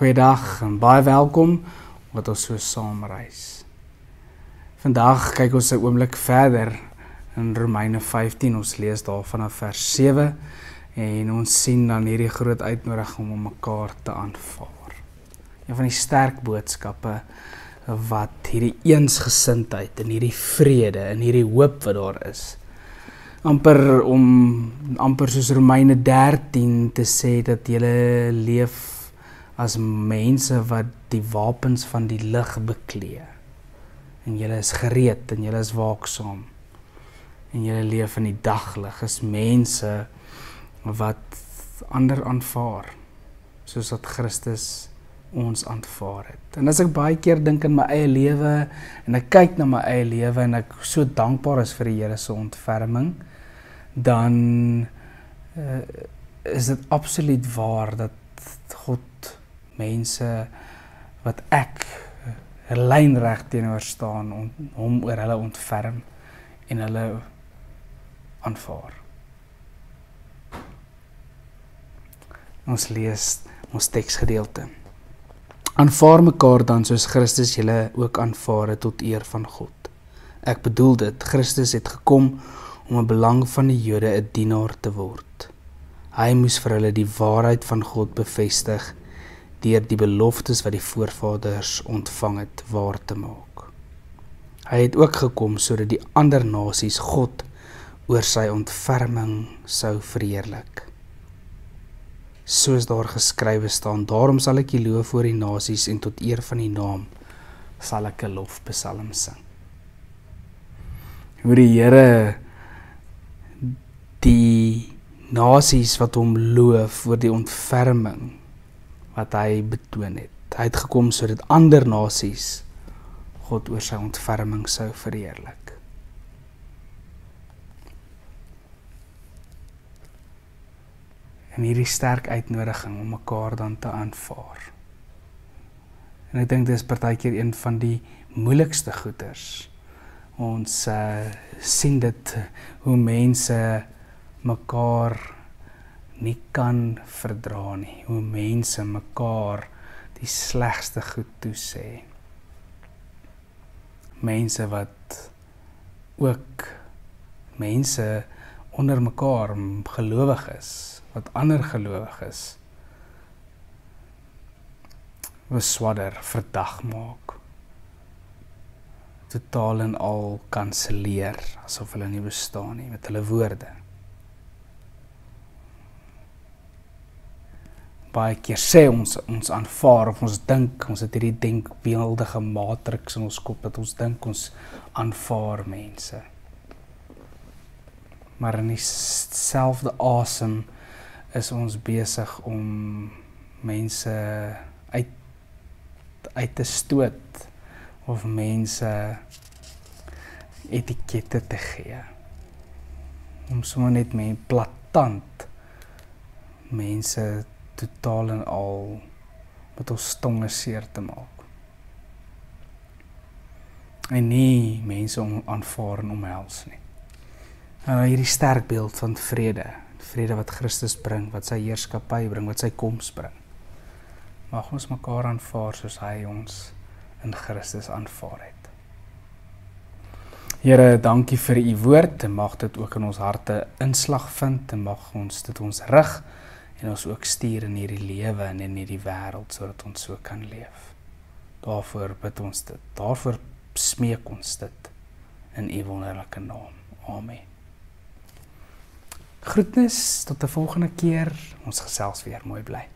Goeiedag en baie welkom wat ons so saam reis. Vandag kyk ons 'n oomblik verder in Romeine 15. Ons lees daar vanaf vers 7 en ons sien dan hierdie groot uitnodiging om mekaar te aanvaar. Een van die sterk boodskappe wat hierdie eensgesindheid en hierdie vrede en hierdie hoop wat daar is. Amper soos Romeine 13 te sê dat julle leef as mense wat die wapens van die lig beklee. En julle is gereed en julle is waaksaam. En julle leef in die daglig as mense wat ander aanvaar, soos wat Christus ons aanvaar het. En as ek baie keer dink in my eie lewe en ek kyk na my eie lewe en ek so dankbaar is vir die Here se ontferming, dan is dit absoluut waar dat God mense wat ek lynreg teenoor staan, hom oor hulle ontferm en hulle aanvaar. Ons lees ons teksgedeelte. Aanvaar mekaar dan soos Christus julle ook aanvaar het tot eer van God. Ek bedoel dit, Christus het gekom om 'n belang van die Jode 'n dienaar te word. Hy moes vir hulle die waarheid van God bevestig deur die beloftes wat die voorvaders ontvang het waar te maak. Hy het ook gekom sodat die ander nasies God oor sy ontferming sou verheerlik. Soos daar geskrywe staan, daarom sal ek U loof oor die nasies en tot eer van die naam sal ek 'n lofpsalm sing. Hoe die Here die nasies wat hom loof oor die ontferming wat hy betoon het. Hy het gekom sodat ander nasies God oor sy ontferming sou verheerlik. En hierdie sterk uitnodiging om mekaar dan te aanvaar. En ek dink dit is partykeer een van die moeilikste goeders. Ons sien dit hoe mense mekaar nie kan verdra nie, hoe mense mekaar die slegste goed toesê. Mense wat ook mense onder mekaar gelowig is, wat ander gelowig is, beswadder, verdag maak, totaal en al kanseleer, asof hulle nie bestaan nie, met hulle woorde. Baie keer sê ons aanvaar, of ons dink, ons het hierdie denkbeeldige matrix in ons kop, dat ons dink ons aanvaar mense. Maar in dieselfde asem is ons besig om mense uit te stoot, of mense etikette te gee. Om sommer net met platant mense totaal en al met ons tonge seer te maak. En nie mense aanvaar en omhels nie. En hierdie sterk beeld van vrede, vrede wat Christus bring, wat sy heerskappy bring, wat sy koms bring. Mag ons mekaar aanvaar soos hy ons in Christus aanvaar het. Here, dankie vir U woord, en mag dit ook in ons harte inslag vind, en mag ons dit ons rig, en ons ook stuur in hierdie lewe en in hierdie wêreld, sodat ons so kan leef. Daarvoor bid ons dit, daarvoor smeek ons dit, in U wonderlike naam. Amen. Groetnis, tot 'n volgende keer, ons gesels weer, mooi bly.